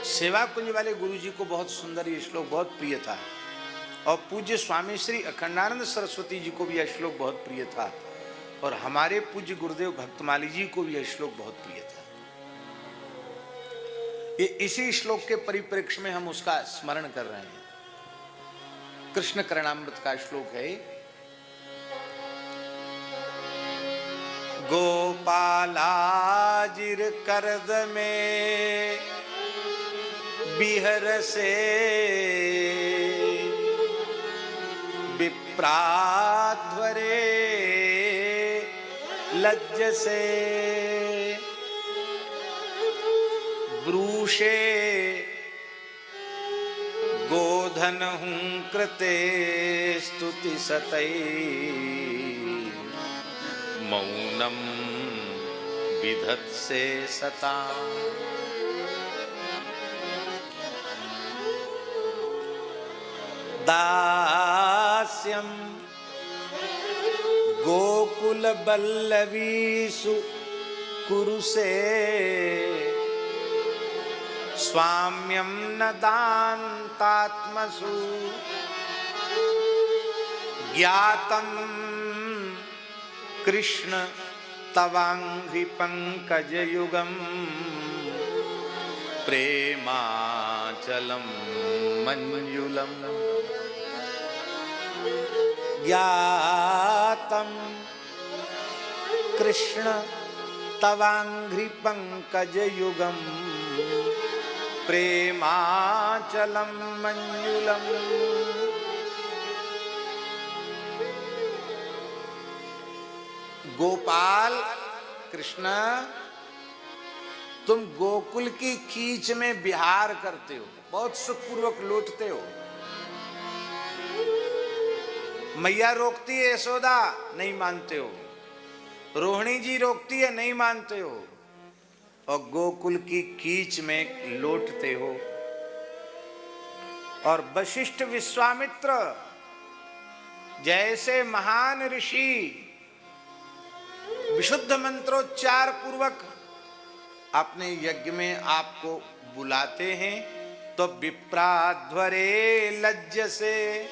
सेवा कुंज वाले गुरु जी को बहुत सुंदर ये श्लोक बहुत प्रिय था और पूज्य स्वामी श्री अखंडानंद सरस्वती जी को भी यह श्लोक बहुत प्रिय था और हमारे पूज्य गुरुदेव भक्तमाली जी को भी यह श्लोक बहुत प्रिय था। ये इसी श्लोक के परिप्रेक्ष्य में हम उसका स्मरण कर रहे हैं। कृष्ण करणामृत का श्लोक है, गोपालाजिर करद में बिहर से विप्राध्वरे लज्ज से ब्रूषे गोधन हूं कृते स्तुति सतई मौनम विधत से सता। दास्यम गोकुल बल्लवीषु कुरुसे स्वाम्यं न दान्तात्मसु ज्ञातं कृष्ण तवांघ्रि पंकज युगम प्रेमाचलम मंजुलम। ज्ञातं कृष्ण तवांघ्रि पंकज युगम प्रेमाचलम मंजुलम। गोपाल कृष्ण, तुम गोकुल की कीच में विहार करते हो, बहुत सुखपूर्वक लौटते हो। मैया रोकती है यशोदा, नहीं मानते हो। रोहिणी जी रोकती है, नहीं मानते हो और गोकुल की कीच में लौटते हो। और वशिष्ठ विश्वामित्र जैसे महान ऋषि विशुद्ध मंत्रोच्चार पूर्वक अपने यज्ञ में आपको बुलाते हैं तो विप्राध्वरे लज्ज से,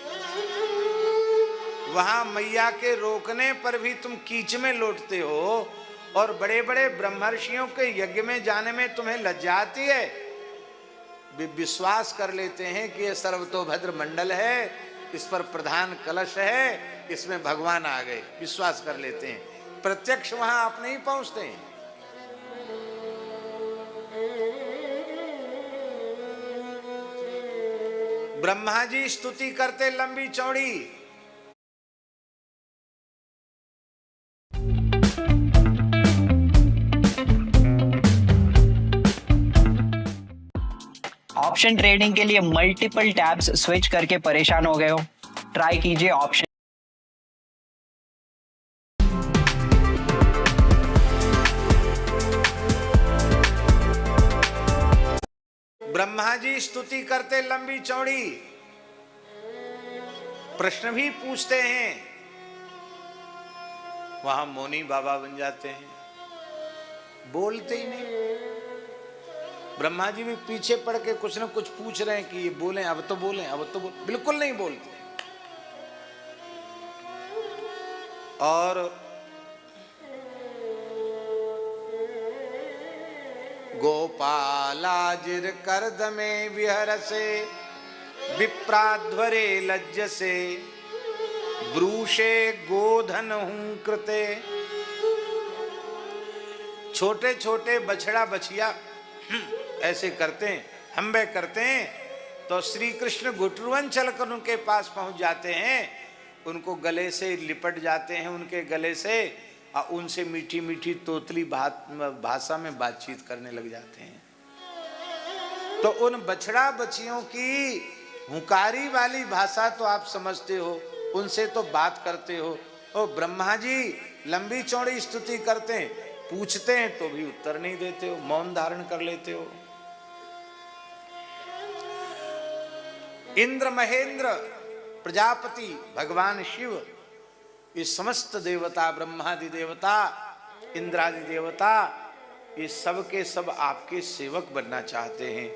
वहां मैया के रोकने पर भी तुम कीच में लौटते हो और बड़े बड़े ब्रह्मर्षियों के यज्ञ में जाने में तुम्हें लज्जा आती है। विश्वास कर लेते हैं कि यह सर्वतोभद्र मंडल है, इस पर प्रधान कलश है, इसमें भगवान आ गए, विश्वास कर लेते हैं। प्रत्यक्ष वहां आप नहीं पहुंचते हैं। ब्रह्मा जी स्तुति करते लंबी चौड़ी। ऑप्शन ट्रेडिंग के लिए मल्टीपल टैब्स स्विच करके परेशान हो गए हो? ट्राई कीजिए ऑप्शन। ब्रह्मा जी स्तुति करते लंबी चौड़ी, प्रश्न भी पूछते हैं, वहां मौनी बाबा बन जाते हैं, बोलते ही नहीं। ब्रह्मा जी भी पीछे पड़ के कुछ न कुछ पूछ रहे हैं कि ये बोलें, अब तो बोलें, अब तो बोलें, बिल्कुल नहीं बोलते। और गोपालाजिर करद में विहर से विप्राध्वरे लज्ज से ब्रूषे गोधन हूं कृते। छोटे छोटे बछड़ा बछिया ऐसे करते हैं, हम्बे करते हैं तो श्री कृष्ण घुटरुवन चलकर उनके पास पहुंच जाते हैं, उनको गले से लिपट जाते हैं, उनके गले से और उनसे मीठी मीठी तोतली भाषा में बातचीत करने लग जाते हैं। तो उन बछड़ा बछियों की हुंकारी वाली भाषा तो आप समझते हो, उनसे तो बात करते हो। और ब्रह्मा जी लंबी चौड़ी स्तुति करते हैं, पूछते हैं तो भी उत्तर नहीं देते हो, मौन धारण कर लेते हो। इंद्र महेंद्र प्रजापति भगवान शिव, ये समस्त देवता, ब्रह्मादि देवता, इंद्रादि देवता, ये सब के सब आपके सेवक बनना चाहते हैं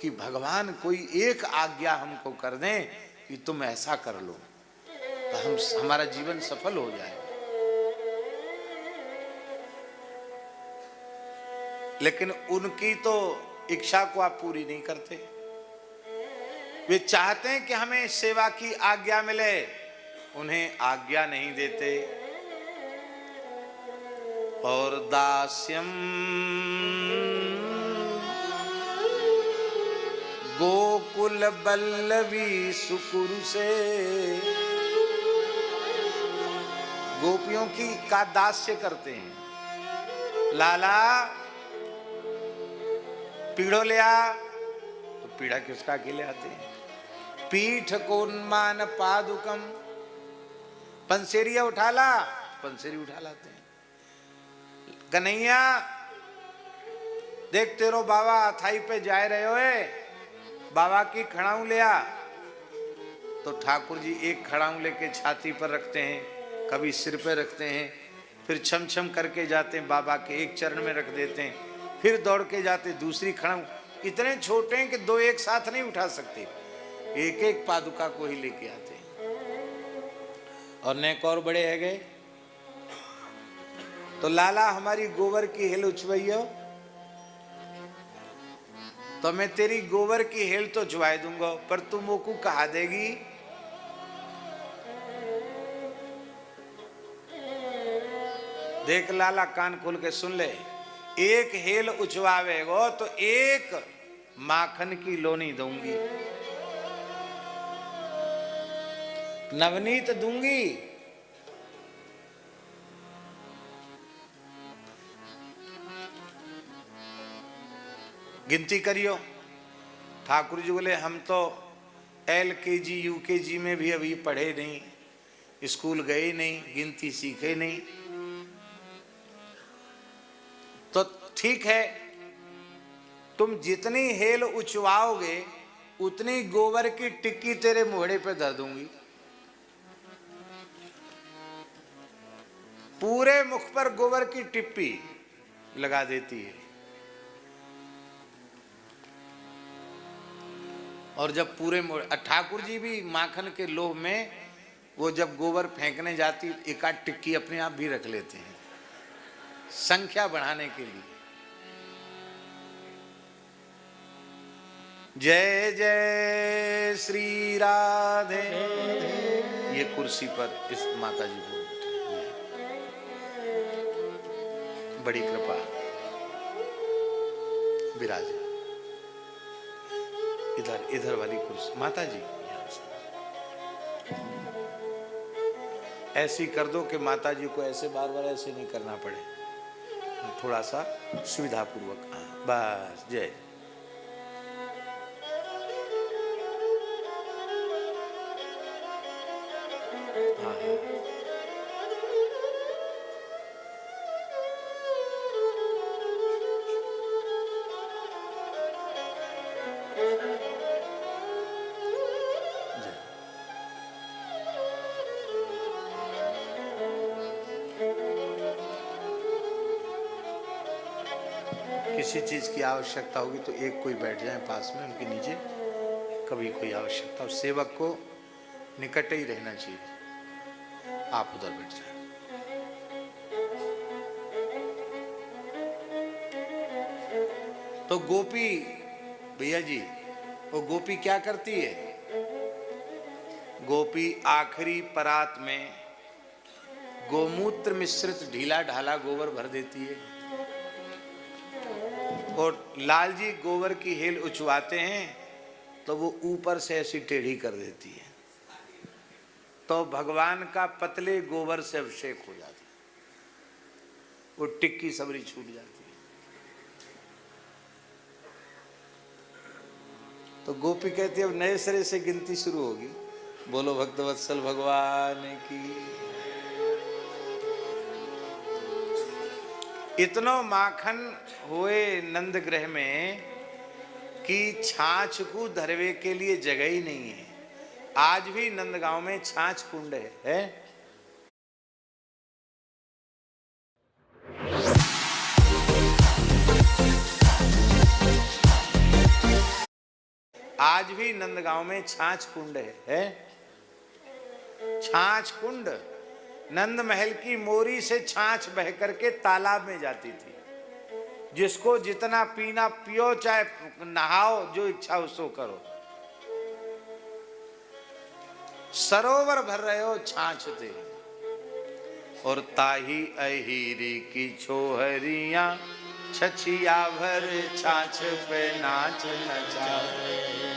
कि भगवान कोई एक आज्ञा हमको कर दें कि तुम ऐसा कर लो, तो हमारा जीवन सफल हो जाए। लेकिन उनकी तो इच्छा को आप पूरी नहीं करते। वे चाहते हैं कि हमें सेवा की आज्ञा मिले, उन्हें आज्ञा नहीं देते। और दास्यम गोकुल बल्लवी सुकुरु से, गोपियों की का दास्य करते हैं। लाला पीड़ो ले आ, तो पीड़ा किसका अकेले आते हैं। पीठ कोन्मान पादुकम, पंसेरिया उठा ला, पंसेरी उठा लाते हैं। कन्हैया देख तेरो बाबा अथाई पे जाए रहे हो, बाबा की खड़ाऊ ले आ। तो ठाकुर जी एक खड़ाऊ लेके छाती पर रखते हैं, कभी सिर पे रखते हैं, फिर छम छम करके जाते हैं बाबा के एक चरण में रख देते हैं, फिर दौड़ के जाते दूसरी खड़ाऊ। इतने छोटे हैं कि दो एक साथ नहीं उठा सकते, एक एक पादुका को ही लेके आते हैं। और नेक और बड़े है गए। तो लाला हमारी गोबर की हेल उचवाइयो, तो मैं तेरी गोबर की हेल तो चुवाई दूंगा, पर तू मोकू कहा देगी। देख लाला कान खोल के सुन ले, एक हेल उचवावेगो तो एक माखन की लोनी दूंगी, नवनीत दूंगी। गिनती करियो। ठाकुर जी बोले हम तो LKG UKG में भी अभी पढ़े नहीं, स्कूल गए नहीं, गिनती सीखे नहीं। तो ठीक है, तुम जितनी हेल उचवाओगे उतनी गोबर की टिक्की तेरे मोहड़े पे धर दूंगी। पूरे मुख पर गोबर की टिप्पी लगा देती है। और जब पूरे ठाकुर जी भी माखन के लोभ में वो जब गोबर फेंकने जाती, एक आध टिक्की अपने आप भी रख लेते हैं संख्या बढ़ाने के लिए। जय जय श्री राधे। ये कुर्सी पर इस माता जी को बड़ी कृपा विराजे। इधर इधर वाली कुर्सी माता जी ऐसी कर दो कि माता जी को ऐसे बार बार ऐसे नहीं करना पड़े, थोड़ा सा सुविधा पूर्वक। बस जय। किसी चीज की आवश्यकता होगी तो एक कोई बैठ जाए पास में, उनके नीचे। कभी कोई आवश्यकता हो, सेवक को निकट ही रहना चाहिए, आप उधर बैठ जाए। तो गोपी भैया जी, वो गोपी क्या करती है? गोपी आखिरी परात में गोमूत्र मिश्रित ढीला ढाला गोबर भर देती है, और लाल जी गोबर की हेल उचवाते हैं तो वो ऊपर से ऐसी टेढ़ी कर देती है, तो भगवान का पतले गोबर से अभिषेक हो जाता है, वो टिक्की सबरी छूट जाती है। तो गोपी कहती है अब नए सिरे से गिनती शुरू होगी। बोलो भक्तवत्सल भगवान की। इतनो माखन हुए नंद ग्रह में कि छाछ को धरवे के लिए जगह ही नहीं है। आज भी नंदगांव में छाछ कुंड है? आज भी नंदगांव में छाछ कुंड है? छाछ कुंड। नंद महल की मोरी से छाछ बह करके तालाब में जाती थी। जिसको जितना पीना पियो, चाहे नहाओ, जो इच्छा उसको करो। सरोवर भर रहे हो छाछ थे। और ताही अहिरी की छोहरियां छछिया भर छाछ पे नाच नचा।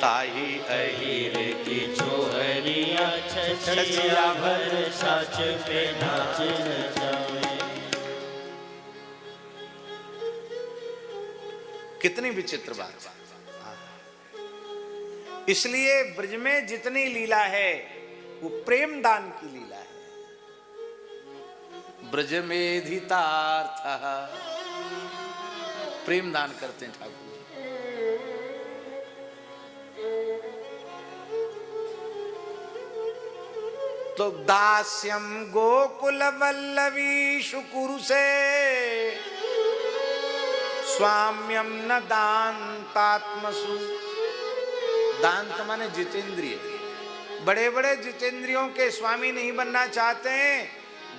ताही अहिरी की छोहरियां छछिया भर छाछ पे नाच नचावे। कितनी विचित्र बात। इसलिए ब्रज में जितनी लीला है वो प्रेम दान की लीला है। ब्रज में धितार्थ, प्रेम दान करते हैं ठाकुर। तो दास्यम गोकुल वल्लवी शुकुरु से स्वाम्यम न दान्तात्मसु। दांत माने जितेंद्रिय। बड़े बड़े जितेंद्रियों के स्वामी नहीं बनना चाहते हैं,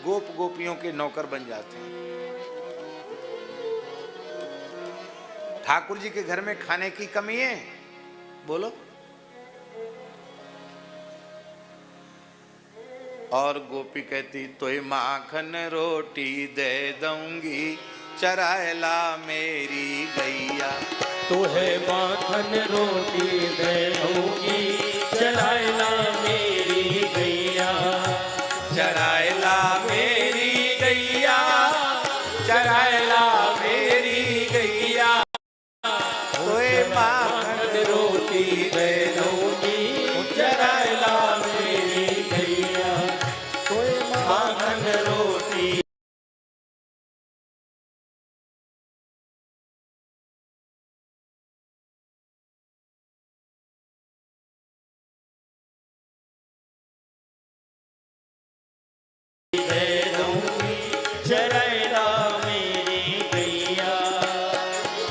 गोप गोपियों के नौकर बन जाते हैं। ठाकुर जी के घर में खाने की कमी है? बोलो। और गोपी कहती तोय माखन रोटी दे दूंगी, चरायला मेरी गैया। तुहे माखन रोटी दे दूंगी, चरायला मेरी गैया। चरायला मेरी गैया, चरायला मेरी गैया। तोय माखन रोटी दे दूंगी, चरायला मेरी गैया। तुहे माखन रोटी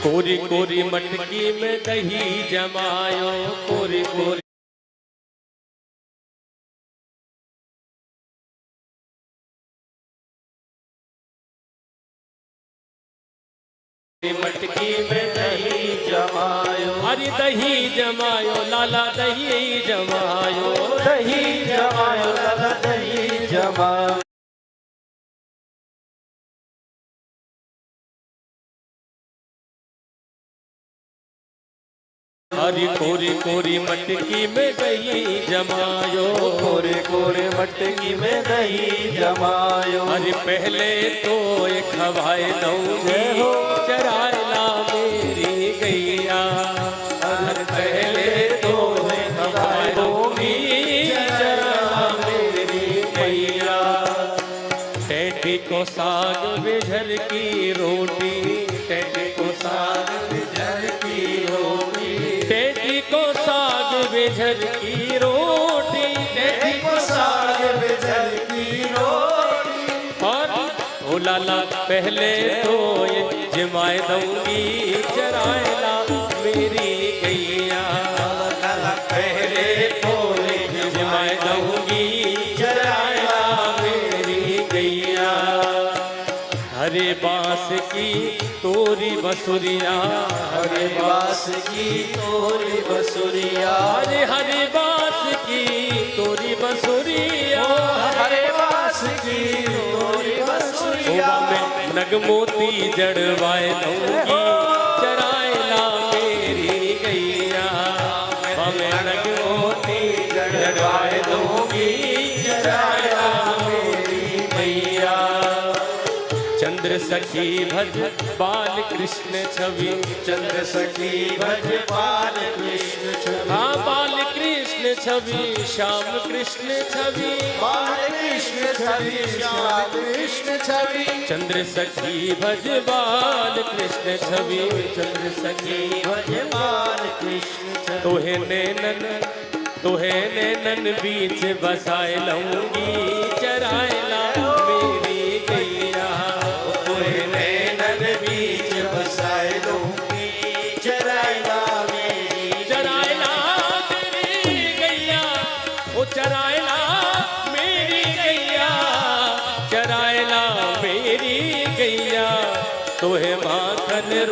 कोरी कोरी मटकी में दही जमायो, कोरी कोरी मटकी में दही जमायो। अरे दही जमायो लाला, दही जमायो, दही जमायो लाला, दही जमायो। हरी कोरी कोरी मटकी में दही जमायो, कोरे कोरे मटकी में दही जमायो। अरे पहले तो एक खवाए दूंगी, चरायला मेरी गैया। अरे पहले तो एक खवाए दूंगी, चरायला मेरी गैया। टेटी को साग बिझर की रोटी, टेटी को साग बिझर की रोटी, टेटी को साग बिझर की रोटी, टेटी को साग बिझर की रोटी। और ओ लाला पहले तो ये जमाए दूंगी, चरायला मेरी गैया। लाला पहले तो ये जमाए दूंगी, चरायला मेरी गैया। हरे बांस की तोरी बसुरिया, हरे बांस की तोरी बसुरिया। हरे हरे बांस की तोरी बसुरिया, हरे बांस की तोरी बसुरिया। मैं नगमोती जड़वाए दूंगी, चरायला मेरी गैया। मैं नगमोती जड़वाए दूंगी, चरायला मेरी गैया। चंद्र सखी भज बाल कृष्ण छवि, चंद्र सखी भज बाल कृष्ण छवि। हाँ बाल कृष्ण छवि, श्याम कृष्ण छवि, बाल कृष्ण छवि, श्याम कृष्ण छवि। चंद्र सखी भज बाल कृष्ण छवि, चंद्र सखी भज बाल कृष्ण छवि। तोहे नैनन बीच बसाए लूंगी, चरायला मेरी गैया। बीच बसाए दूंगी, चरायला मेरी, चरायला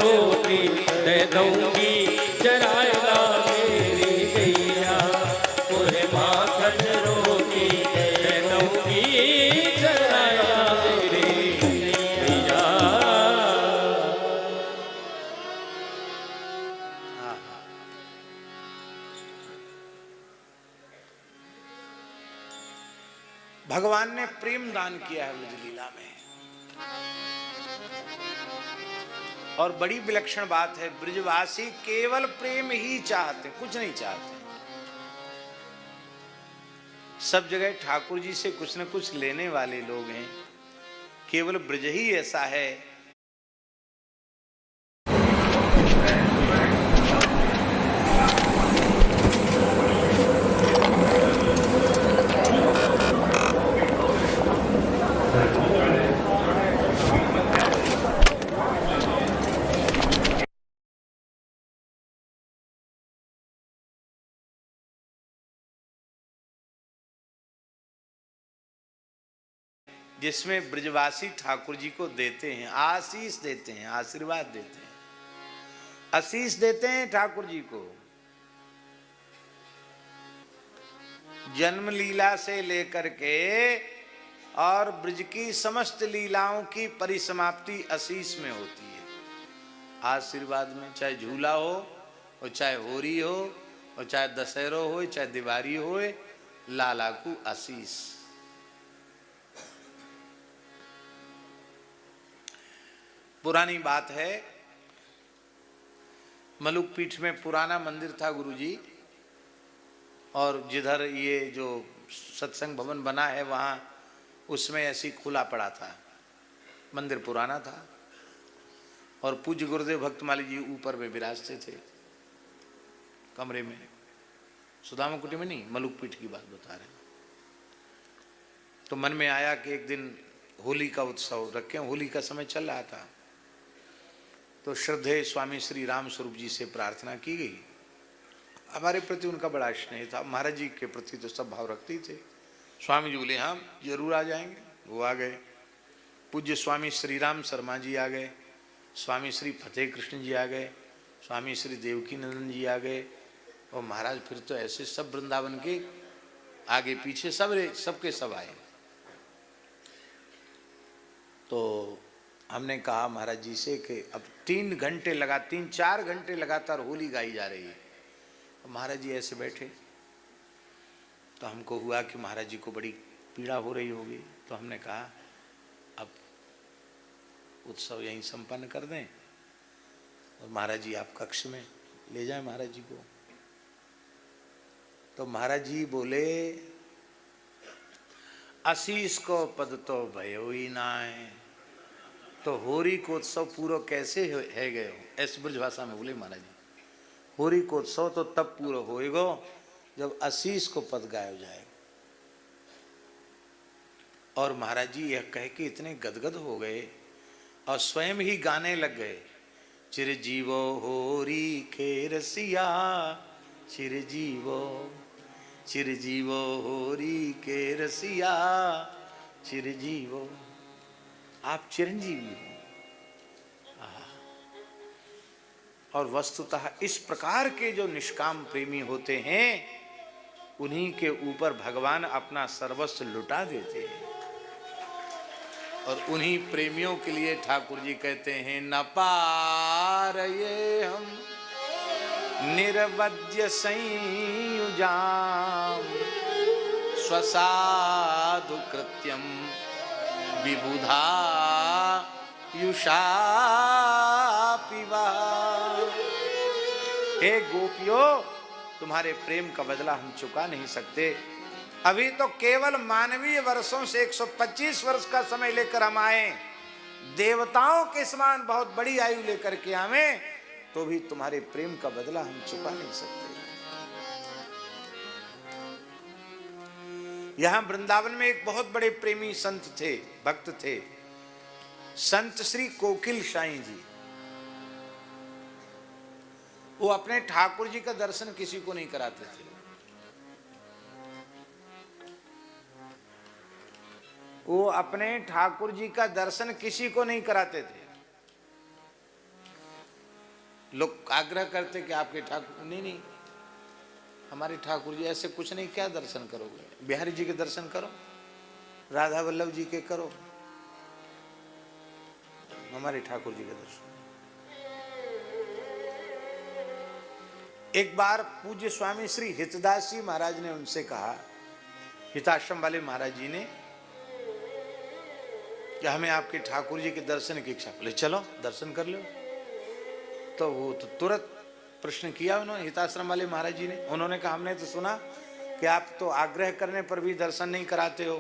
रोटी दे दूंगी चराए ला मेरी गैया, तुहे माखन रोटी दे दूंगी चराए ला मेरी गैया। भगवान ने प्रेम दान किया है ब्रज लीला में। और बड़ी विलक्षण बात है, ब्रजवासी केवल प्रेम ही चाहते, कुछ नहीं चाहते। सब जगह ठाकुर जी से कुछ न कुछ लेने वाले लोग हैं, केवल ब्रज ही ऐसा है। जिसमें ब्रजवासी ठाकुर जी को देते हैं, आशीष देते हैं, आशीर्वाद देते हैं, आशीष देते हैं ठाकुर जी को। जन्म लीला से लेकर के और ब्रज की समस्त लीलाओं की परिसमाप्ति आशीष में होती है, आशीर्वाद में। चाहे झूला हो और चाहे होरी हो और चाहे दशहरा हो चाहे दिवाली हो, लाला को आशीष। पुरानी बात है, मलुक पीठ में पुराना मंदिर था गुरुजी, और जिधर ये जो सत्संग भवन बना है वहाँ उसमें ऐसी खुला पड़ा था, मंदिर पुराना था। और पूज्य गुरुदेव भक्तमाली जी ऊपर में विराजते थे कमरे में, सुदामा कुटी में नहीं, मलुक पीठ की बात बता रहे हैं। तो मन में आया कि एक दिन होली का उत्सव रखें, होली का समय चल रहा था। तो श्रद्धेय स्वामी श्री राम स्वरूप जी से प्रार्थना की गई। हमारे प्रति उनका बड़ा स्नेह था, महाराज जी के प्रति तो सब भाव रखते थे। स्वामी जी बोले हम जरूर आ जाएंगे, वो आ गए। पूज्य स्वामी श्री राम शर्मा जी आ गए, स्वामी श्री फतेह कृष्ण जी आ गए, स्वामी श्री देवकी नंदन जी आ गए। और महाराज फिर तो ऐसे सब वृंदावन के आगे पीछे सबके सब आए। तो हमने कहा महाराज जी से कि अब 3-4 घंटे लगातार होली गाई जा रही है। तो महाराज जी ऐसे बैठे, तो हमको हुआ कि महाराज जी को बड़ी पीड़ा हो रही होगी। तो हमने कहा अब उत्सव यहीं संपन्न कर दें और महाराज जी आप कक्ष में ले जाएं महाराज जी को। तो महाराज जी बोले आशीष को पद तो भयो ही ना है, तो होरी को उत्सव पूरा कैसे है गए हो, ऐसे ब्रज भाषा में बोले महाराज जी। होरी को उत्सव तो तब पूरा होएगा जब आशीष को पद गाया जाएगा। और महाराज जी यह कह के इतने गदगद हो गए और स्वयं ही गाने लग गए, चिरजीवो होरी के रसिया, चिरजीवो चिरजीवो होरी के रसिया, चिरजीवो। आप चिरंजीवी हो। और वस्तुतः इस प्रकार के जो निष्काम प्रेमी होते हैं उन्हीं के ऊपर भगवान अपना सर्वस्व लुटा देते हैं। और उन्हीं प्रेमियों के लिए ठाकुर जी कहते हैं न पार ये हम निर्वद्य संयुजाम स्वसाधु कृत्यम विबुधा युषा पिवा। हे गोपियों, तुम्हारे प्रेम का बदला हम चुका नहीं सकते। अभी तो केवल मानवीय वर्षों से 125 वर्ष का समय लेकर हम आए, देवताओं के समान बहुत बड़ी आयु लेकर के आवे, तो भी तुम्हारे प्रेम का बदला हम चुका नहीं सकते। यहां वृंदावन में एक बहुत बड़े प्रेमी संत थे, भक्त थे, संत श्री कोकिल साई जी। वो अपने ठाकुर जी का दर्शन किसी को नहीं कराते थे। वो अपने ठाकुर जी का दर्शन किसी को नहीं कराते थे। लोग आग्रह करते कि आपके ठाकुर, नहीं, हमारे ठाकुर जी ऐसे कुछ नहीं, क्या दर्शन करोगे? बिहारी जी के दर्शन करो, राधा वल्लभ जी के करो, हमारे ठाकुर जी के दर्शन। एक बार पूज्य स्वामी श्री हितदास जी महाराज ने उनसे कहा, हिताश्रम वाले महाराज जी ने, कि हमें आपके ठाकुर जी के दर्शन की इच्छा। बोले चलो दर्शन कर लो। तो वो तो तुरंत प्रश्न किया उन्होंने, हिताश्रम वाले महाराज जी ने। उन्होंने कहा हमने तो सुना कि आप तो आग्रह करने पर भी दर्शन नहीं कराते हो,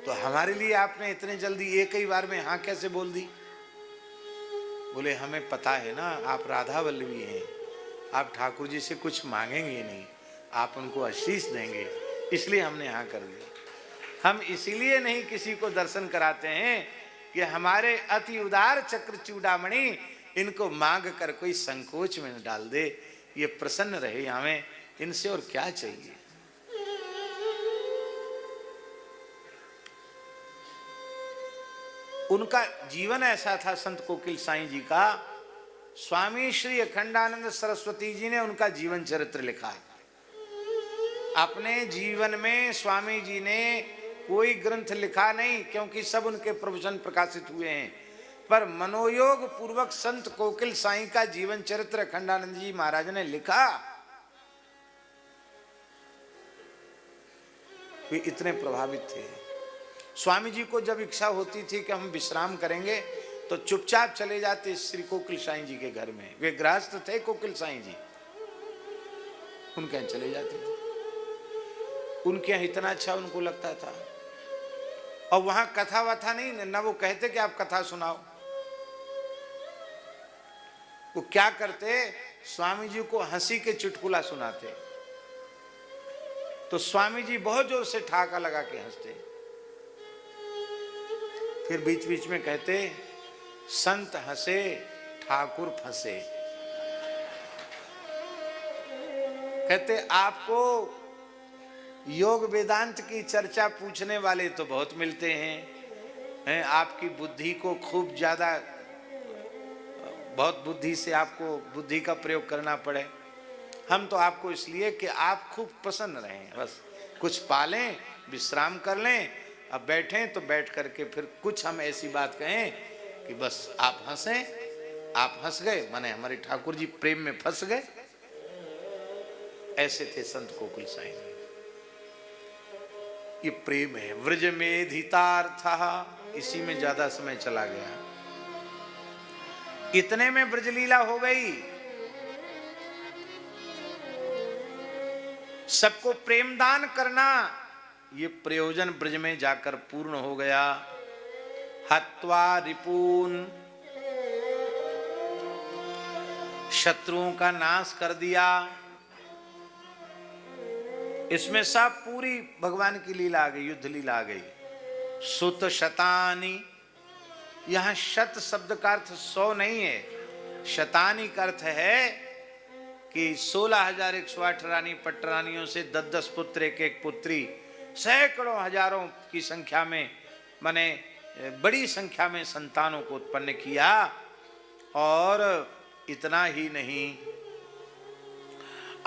तो हमारे लिए आपने इतने जल्दी एक ही बार में हाँ कैसे बोल दी? बोले हमें पता है ना, आप राधा वल्लभी हैं, आप ठाकुर जी से कुछ मांगेंगे नहीं, आप उनको आशीष देंगे, इसलिए हमने हाँ कर दिया। हम इसीलिए नहीं किसी को दर्शन कराते हैं कि हमारे अति उदार चक्र चूड़ामणि इनको मांग कर कोई संकोच में न डाल दे, ये प्रसन्न रहे हमें, इनसे और क्या चाहिए। उनका जीवन ऐसा था संत कोकिल साईं जी का। स्वामी श्री अखंडानंद सरस्वती जी ने उनका जीवन चरित्र लिखा है। अपने जीवन में स्वामी जी ने कोई ग्रंथ लिखा नहीं, क्योंकि सब उनके प्रवचन प्रकाशित हुए हैं, पर मनोयोग पूर्वक संत कोकिल साईं का जीवन चरित्र अखंडानंद जी महाराज ने लिखा। वे इतने प्रभावित थे। स्वामी जी को जब इच्छा होती थी कि हम विश्राम करेंगे, तो चुपचाप चले जाते श्री कोकिल साईं जी के घर में। वे गृहस्थ थे कोकिल साईं जी, उनके यहाँ चले जाते थे। उनके यहाँ इतना अच्छा उनको लगता था। और वहां कथा वथा नहीं, ना वो कहते कि आप कथा सुनाओ। वो क्या करते, स्वामी जी को हंसी के चुटकुला सुनाते, तो स्वामी जी बहुत जोर से ठहाका लगा के हंसते। फिर बीच बीच में कहते, संत हंसे ठाकुर फंसे। कहते आपको योग वेदांत की चर्चा पूछने वाले तो बहुत मिलते हैं, आपकी बुद्धि को खूब ज्यादा, बहुत बुद्धि से आपको बुद्धि का प्रयोग करना पड़े। हम तो आपको इसलिए कि आप खूब प्रसन्न रहें, बस कुछ पालें, विश्राम कर लें, अब बैठें तो बैठ करके फिर कुछ हम ऐसी बात कहें कि बस आप हंसें, आप हंस गए माने हमारे ठाकुर जी प्रेम में फंस गए। ऐसे थे संत कोकिल साईं। ये प्रेम है। व्रज में धीतार्थ, इसी में ज्यादा समय चला गया। इतने में ब्रजलीला हो गई। सबको प्रेम दान करना, ये प्रयोजन ब्रज में जाकर पूर्ण हो गया। हत्वा रिपून, शत्रुओं का नाश कर दिया। इसमें सब पूरी भगवान की लीला आ गई, युद्ध लीला आ गई। सुत शतानी, यहां शत शब्द का अर्थ 100 नहीं है, शतानी का अर्थ है कि 16,108 रानी पटरानियों से 10-10 पुत्र, एक पुत्री, सैकड़ों हजारों की संख्या में, माने बड़ी संख्या में संतानों को उत्पन्न किया। और इतना ही नहीं,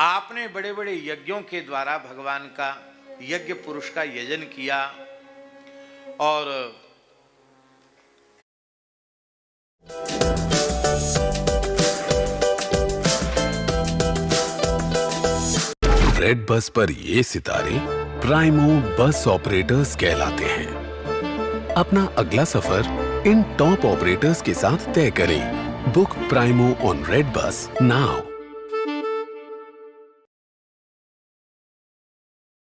आपने बड़े बड़े यज्ञों के द्वारा भगवान का, यज्ञ पुरुष का यजन किया। और रेड बस पर ये सितारे प्राइमो बस ऑपरेटर्स कहलाते हैं। अपना अगला सफर इन टॉप ऑपरेटर्स के साथ तय करें। Book Primo on redBus now.